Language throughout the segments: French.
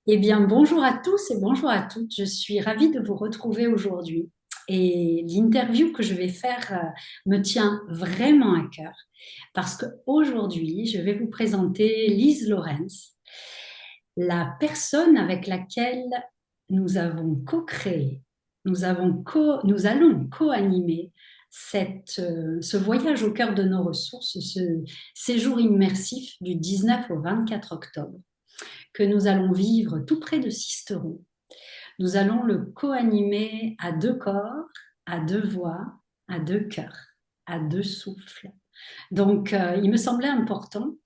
Eh bien, bonjour à tous et bonjour à toutes. Je suis ravie de vous retrouver aujourd'hui. Et l'interview que je vais faire me tient vraiment à cœur parce qu'aujourd'hui, je vais vous présenter Lise Lorenz, la personne avec laquelle nous avons co-créé, nous allons co-animer ce voyage au cœur de nos ressources, ce séjour immersif du 19 au 24 octobre que nous allons vivre tout près de Sisteron. Nous allons le co-animer à deux corps, à deux voix, à deux cœurs, à deux souffles. Donc, il me semblait important,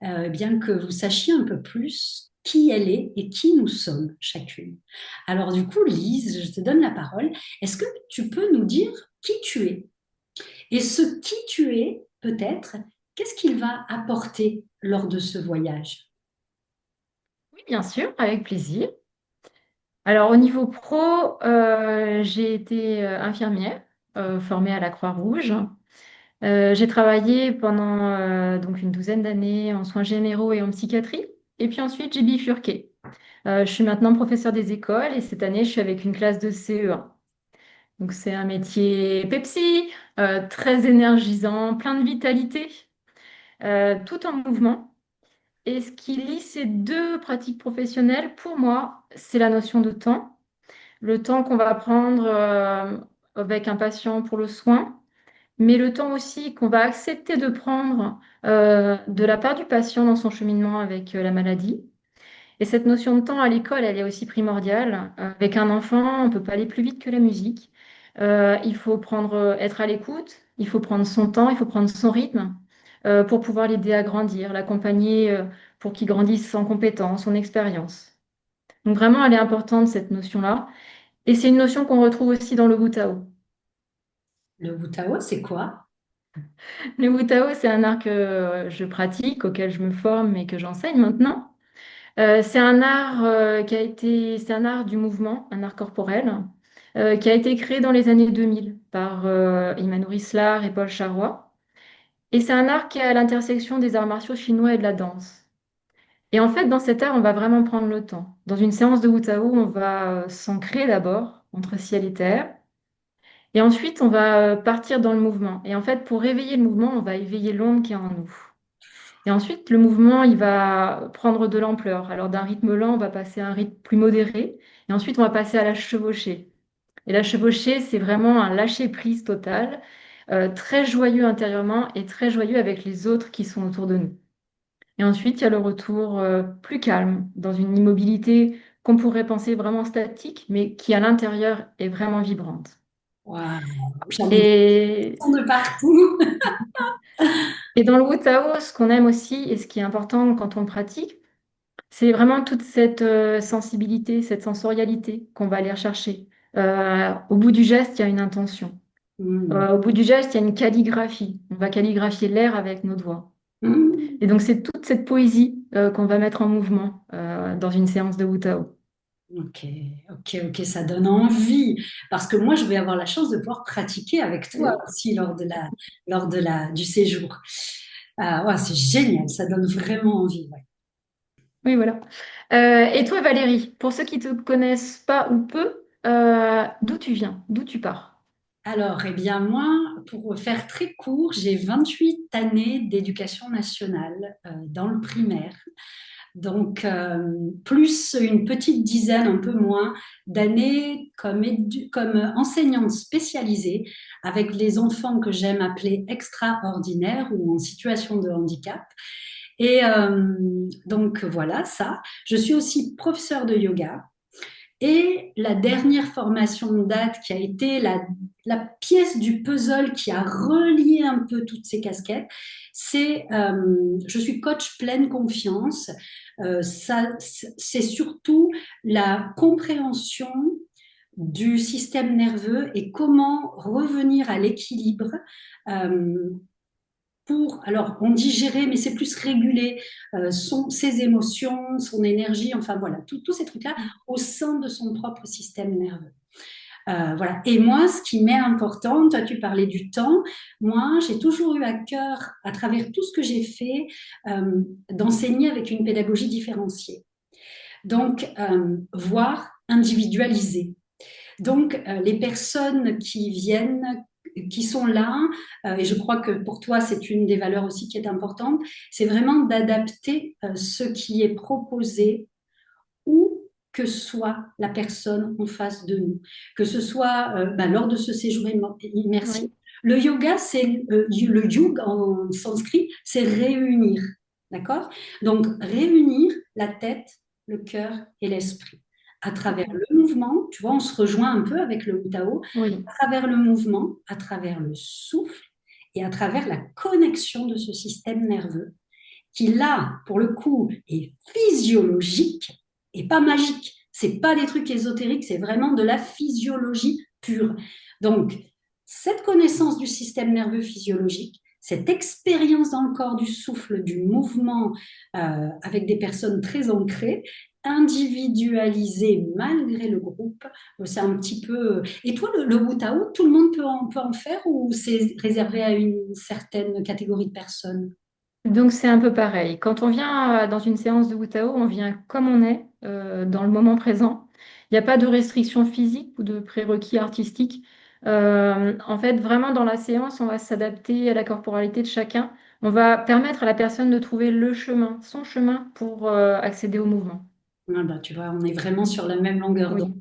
bien que vous sachiez un peu plus qui elle est et qui nous sommes chacune. Alors, du coup, Lise, je te donne la parole. Est-ce que tu peux nous dire qui tu es? Et ce qui tu es, peut-être, qu'est-ce qu'il va apporter lors de ce voyage? Oui, bien sûr, avec plaisir. Alors, au niveau pro, j'ai été infirmière formée à la Croix-Rouge. J'ai travaillé pendant donc une douzaine d'années en soins généraux et en psychiatrie. Et puis ensuite, j'ai bifurqué. Je suis maintenant professeure des écoles et cette année, je suis avec une classe de CE1. Donc, c'est un métier Pepsi, très énergisant, plein de vitalité, tout en mouvement. Et ce qui lie ces deux pratiques professionnelles, pour moi, c'est la notion de temps. Le temps qu'on va prendre avec un patient pour le soin, mais le temps aussi qu'on va accepter de prendre de la part du patient dans son cheminement avec la maladie. Et cette notion de temps à l'école, elle est aussi primordiale. Avec un enfant, on ne peut pas aller plus vite que la musique. Il faut être à l'écoute, il faut prendre son temps, il faut prendre son rythme pour pouvoir l'aider à grandir, l'accompagner pour qu'il grandisse en compétences, en expérience. Donc vraiment, elle est importante, cette notion-là. Et c'est une notion qu'on retrouve aussi dans le Wu Tao. Le Wu-Tao, c'est quoi? Le Wu Tao, c'est un art que je pratique, auquel je me forme et que j'enseigne maintenant. C'est un art c'est un art du mouvement, un art corporel, qui a été créé dans les années 2000 par Immanuel Islar et Paul Charois. Et c'est un art qui est à l'intersection des arts martiaux chinois et de la danse. Et en fait, dans cet art, on va vraiment prendre le temps. Dans une séance de Wu Tao, on va s'ancrer d'abord entre ciel et terre. Et ensuite, on va partir dans le mouvement. Et en fait, pour réveiller le mouvement, on va éveiller l'onde qui est en nous. Et ensuite, le mouvement, il va prendre de l'ampleur. Alors, d'un rythme lent, on va passer à un rythme plus modéré. Et ensuite, on va passer à la chevauchée. Et la chevauchée, c'est vraiment un lâcher-prise total, très joyeux intérieurement et très joyeux avec les autres qui sont autour de nous. Et ensuite, il y a le retour plus calme, dans une immobilité qu'on pourrait penser vraiment statique, mais qui à l'intérieur est vraiment vibrante. Waouh, j'en ai Et de partout. Et dans le Wu Tao, ce qu'on aime aussi et ce qui est important quand on le pratique, c'est vraiment toute cette sensibilité, cette sensorialité qu'on va aller rechercher. Au bout du geste, il y a une intention. Hmm. Au bout du geste, il y a une calligraphie. On va calligraphier l'air avec nos doigts. Hmm. Et donc, c'est toute cette poésie qu'on va mettre en mouvement dans une séance de Wu Tao. Ok, ok, ça donne envie. Parce que moi, je vais avoir la chance de pouvoir pratiquer avec toi aussi du séjour. Ah, ouais, c'est génial, ça donne vraiment envie. Ouais. Oui, voilà. Et toi, Valérie, pour ceux qui ne te connaissent pas ou peu, d'où tu viens, d'où tu pars? Alors, eh bien, moi, pour faire très court, j'ai 28 années d'éducation nationale dans le primaire. Donc, plus une petite dizaine, un peu moins, d'années comme enseignante spécialisée avec les enfants que j'aime appeler extraordinaires ou en situation de handicap. Et donc, voilà, ça. Je suis aussi professeure de yoga. Et la dernière formation de date qui a été la pièce du puzzle qui a relié un peu toutes ces casquettes, je suis coach pleine confiance. C'est surtout la compréhension du système nerveux et comment revenir à l'équilibre euh, alors on dit gérer, mais c'est plus réguler ses émotions, son énergie, enfin voilà, tous ces trucs-là au sein de son propre système nerveux. Voilà. Et moi, ce qui m'est important, toi tu parlais du temps, moi j'ai toujours eu à cœur, à travers tout ce que j'ai fait, d'enseigner avec une pédagogie différenciée. Donc, voire individualisé. Donc, les personnes qui viennent, qui sont là, et je crois que pour toi, c'est une des valeurs aussi qui est importante, c'est vraiment d'adapter ce qui est proposé où que soit la personne en face de nous, que ce soit lors de ce séjour immersif. Oui, Le yoga, c'est le yug en sanskrit, c'est réunir, d'accord? Donc réunir la tête, le cœur et l'esprit à travers d'accord. le mouvement. Tu vois, on se rejoint un peu avec le Tao, Oui, à travers le mouvement, à travers le souffle et à travers la connexion de ce système nerveux qui là, pour le coup, est physiologique et pas magique. C'est pas des trucs ésotériques, c'est vraiment de la physiologie pure. Donc, cette connaissance du système nerveux physiologique, cette expérience dans le corps du souffle, du mouvement, avec des personnes très ancrées, individualisées malgré le groupe, c'est un petit peu. Et toi, le Wu Tao, tout le monde peut en faire ou c'est réservé à une certaine catégorie de personnes? donc c'est un peu pareil. Quand on vient dans une séance de Wu Tao, on vient comme on est, dans le moment présent. Il n'y a pas de restriction physique ou de prérequis artistiques. En fait, vraiment dans la séance, on va s'adapter à la corporalité de chacun. On va permettre à la personne de trouver le chemin, son chemin pour accéder au mouvement. Ah bah, tu vois, on est vraiment sur la même longueur d'onde.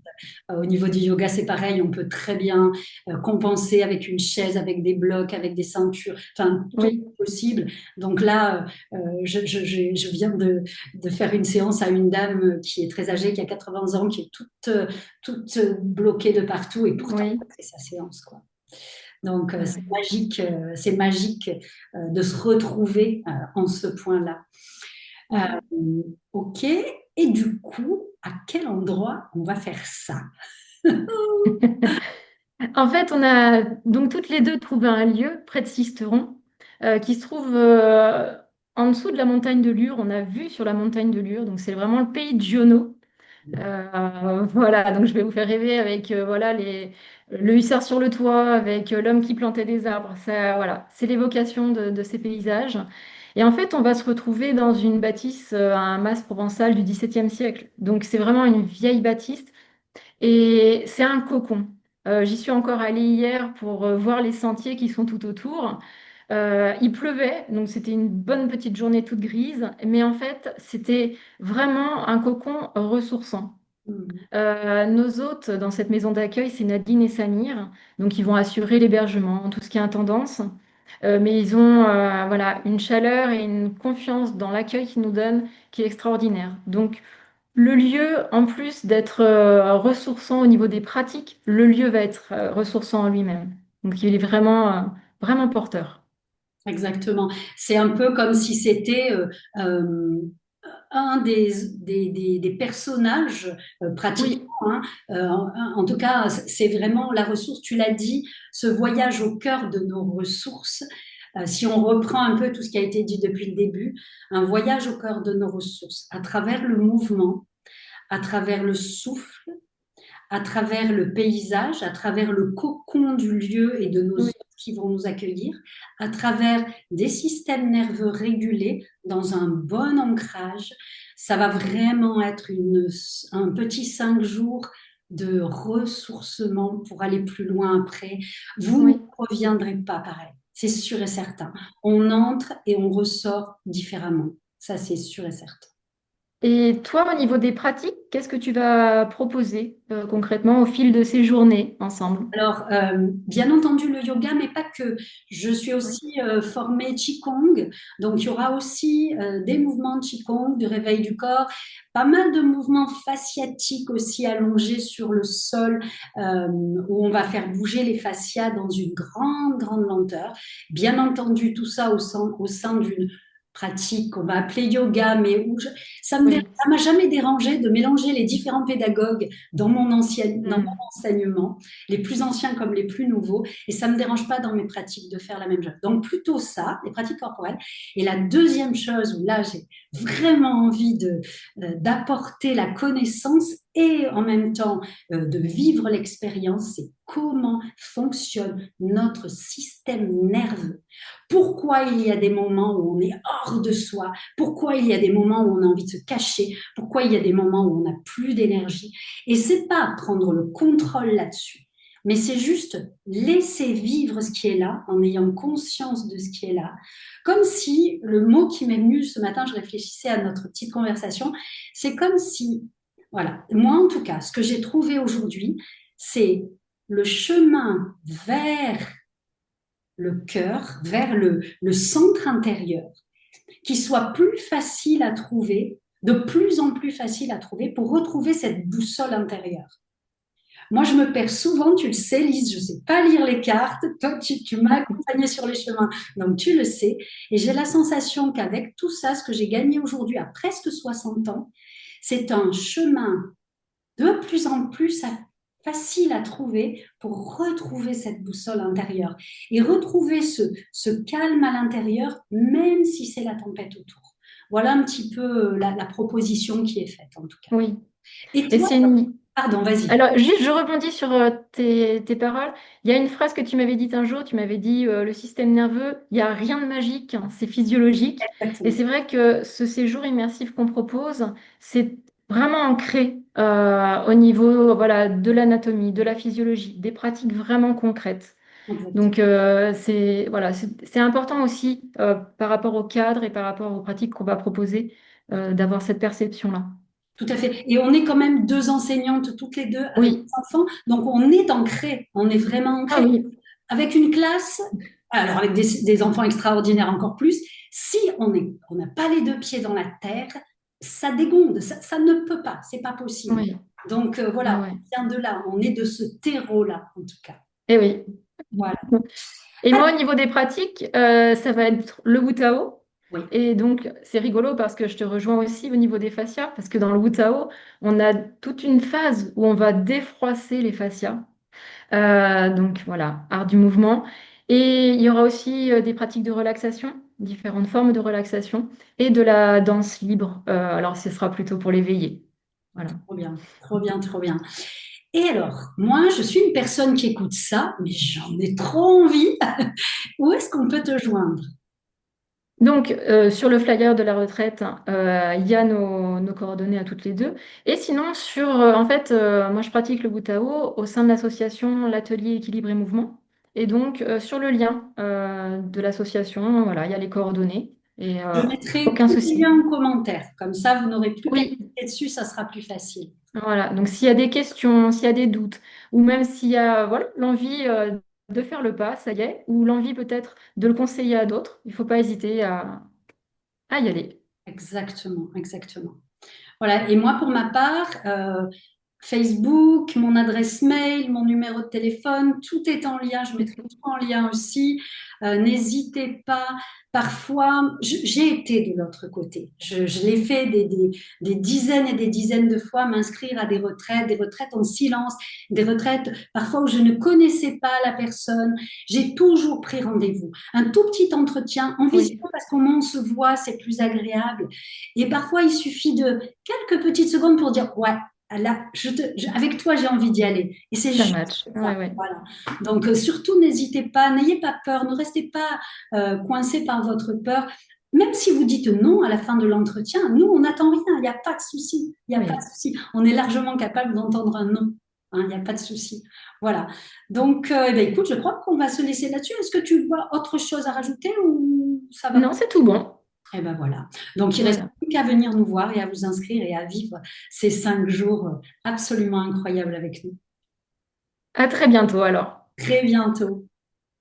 Oui, Au niveau du yoga, c'est pareil, on peut très bien compenser avec une chaise, avec des blocs, avec des ceintures, enfin, tout oui, est possible. Donc là, je viens de faire une séance à une dame qui est très âgée, qui a 80 ans, qui est toute bloquée de partout, et pourtant, oui. c'est sa séance, quoi. Donc, Ouais. c'est magique de se retrouver en ce point-là. Ouais. Ok, et du coup, à quel endroit on va faire ça? En fait, on a donc toutes les deux trouvé un lieu près de Sisteron qui se trouve en dessous de la montagne de Lure. On a vu sur la montagne de Lure, donc c'est vraiment le pays de Giono. Voilà, donc je vais vous faire rêver avec voilà le hussard sur le toit, avec l'homme qui plantait des arbres. Ça, voilà, c'est l'évocation de ces paysages. Et en fait, on va se retrouver dans une bâtisse, un mas provençal du XVIIe siècle. Donc c'est vraiment une vieille bâtisse et c'est un cocon. J'y suis encore allée hier pour voir les sentiers qui sont tout autour. Il pleuvait, donc c'était une bonne petite journée toute grise, mais en fait, c'était vraiment un cocon ressourçant. Hmm. Nos hôtes dans cette maison d'accueil, c'est Nadine et Samir, donc ils vont assurer l'hébergement, tout ce qui est intendance. Mais ils ont voilà, une chaleur et une confiance dans l'accueil qu'ils nous donnent qui est extraordinaire. Donc, le lieu, en plus d'être ressourçant au niveau des pratiques, le lieu va être ressourçant en lui-même. Donc, il est vraiment, vraiment porteur. Exactement. C'est un peu comme si c'était un des personnages pratiquement, Oui, hein. En tout cas, c'est vraiment la ressource, tu l'as dit, ce voyage au cœur de nos ressources. Si on reprend un peu tout ce qui a été dit depuis le début, un voyage au cœur de nos ressources, à travers le mouvement, à travers le souffle, à travers le paysage, à travers le cocon du lieu et de nos oui. hôtes qui vont nous accueillir, à travers des systèmes nerveux régulés dans un bon ancrage. Ça va vraiment être un petit 5 jours de ressourcement pour aller plus loin après. Vous ne Oui. reviendrez pas pareil, c'est sûr et certain. On entre et on ressort différemment. Ça, c'est sûr et certain. Et toi, au niveau des pratiques, qu'est-ce que tu vas proposer concrètement au fil de ces journées ensemble? Alors, bien entendu, le yoga, mais pas que. Je suis Oui, aussi formée Qigong, donc il y aura aussi des mouvements de Qigong, de réveil du corps, pas mal de mouvements fasciatiques aussi allongés sur le sol, où on va faire bouger les fascias dans une grande, grande lenteur. Bien entendu, tout ça au sein d'une pratique qu'on va appeler yoga, mais oui. ça m'a jamais dérangé de mélanger les différents pédagogues dans mon Hmm. enseignement, les plus anciens comme les plus nouveaux, et ça ne me dérange pas dans mes pratiques de faire la même chose. Donc plutôt ça, les pratiques corporelles. Et la deuxième chose où là j'ai vraiment envie d'apporter la connaissance et en même temps de vivre l'expérience, c'est comment fonctionne notre système nerveux. Pourquoi il y a des moments où on est hors de soi, pourquoi il y a des moments où on a envie de se cacher, pourquoi il y a des moments où on n'a plus d'énergie. Et c'est pas prendre le contrôle là-dessus, mais c'est juste laisser vivre ce qui est là en ayant conscience de ce qui est là. Comme si le mot qui m'est venu ce matin, je réfléchissais à notre petite conversation, c'est comme si, voilà, moi en tout cas, ce que j'ai trouvé aujourd'hui, c'est le chemin vers le cœur, vers le centre intérieur, qui soit plus facile à trouver, de plus en plus facile à trouver pour retrouver cette boussole intérieure. Moi, je me perds souvent, tu le sais, Lise, je ne sais pas lire les cartes. Toi, tu m'as accompagnée sur les chemins, donc tu le sais. Et j'ai la sensation qu'avec tout ça, ce que j'ai gagné aujourd'hui à presque 60 ans, c'est un chemin de plus en plus facile à trouver pour retrouver cette boussole intérieure et retrouver ce calme à l'intérieur, même si c'est la tempête autour. Voilà un petit peu la proposition qui est faite, en tout cas. Oui. Et Et toi, c'est une... pardon, vas-y. Alors, juste, je rebondis sur tes paroles. Il y a une phrase que tu m'avais dite un jour, tu m'avais dit le système nerveux, il n'y a rien de magique, hein, c'est physiologique. Et Exactement. c'est vrai que ce séjour immersif qu'on propose, c'est vraiment ancré au niveau voilà, de l'anatomie, de la physiologie, des pratiques vraiment concrètes. Exactement. Donc, voilà, c'est important aussi par rapport au cadre et par rapport aux pratiques qu'on va proposer d'avoir cette perception-là. Tout à fait. Et on est quand même deux enseignantes, toutes les deux, avec des Oui, enfants. Donc, on est ancré. On est vraiment ah ancré. oui, Avec une classe, alors avec des enfants extraordinaires encore plus, si on n'a pas les deux pieds dans la terre, ça dégonde. Ça ne peut pas. C'est pas possible. oui, Donc, ouais, voilà, ouais. on vient de là. On est de ce terreau-là, en tout cas. Et oui. Voilà. Et Ah, moi, au niveau des pratiques, ça va être le Wu-Tao. oui, Et donc, c'est rigolo parce que je te rejoins aussi au niveau des fascias, parce que dans le Wu-Tao, on a toute une phase où on va défroisser les fascias. Donc voilà, art du mouvement. Et il y aura aussi des pratiques de relaxation, différentes formes de relaxation, et de la danse libre. Alors, ce sera plutôt pour l'éveillé. Voilà. trop bien, trop bien, trop bien. Et alors, moi, je suis une personne qui écoute ça, mais j'en ai trop envie. Où est-ce qu'on peut te joindre? Donc, sur le flyer de la retraite, il y a nos coordonnées à toutes les deux. Et sinon, en fait, moi, je pratique le Boutao au sein de l'association L'Atelier Équilibre et Mouvement. Et donc, sur le lien de l'association, voilà, il y a les coordonnées. Et Je mettrai aucun tous les souci. liens en commentaire. Comme ça, vous n'aurez plus qu'à Oui, cliquer dessus, ça sera plus facile. voilà. Donc, s'il y a des questions, s'il y a des doutes, ou même s'il y a voilà, l'envie de faire le pas, ça y est, ou l'envie peut-être de le conseiller à d'autres, il ne faut pas hésiter à y aller. Exactement, exactement. Voilà. Et moi, pour ma part, Facebook, mon adresse mail, mon numéro de téléphone, tout est en lien. Je mettrai tout en lien aussi. N'hésitez pas. Parfois, j'ai été de l'autre côté. Je l'ai fait des dizaines et des dizaines de fois, m'inscrire à des retraites en silence, des retraites parfois où je ne connaissais pas la personne. J'ai toujours pris rendez-vous. Un tout petit entretien en visio Oui, parce qu'au moins on se voit, c'est plus agréable. Et parfois, il suffit de quelques petites secondes pour dire, ouais, là, avec toi, j'ai envie d'y aller. Et c'est ça juste match. ça. Ouais, ouais. Voilà. Donc, surtout, n'hésitez pas, n'ayez pas peur, ne restez pas coincé par votre peur. Même si vous dites non à la fin de l'entretien, nous, on n'attend rien, il n'y a pas de souci. Il n'y a pas Oui. de souci. On est largement capable d'entendre un non. Hein, il n'y a pas de souci. Voilà. Donc, eh ben, écoute, je crois qu'on va se laisser là-dessus. Est-ce que tu vois autre chose à rajouter ou ça va? Non, c'est tout bon. Eh ben voilà. Donc, il reste Voilà. plus qu'à venir nous voir et à vous inscrire et à vivre ces 5 jours absolument incroyables avec nous. À très bientôt alors. Très bientôt.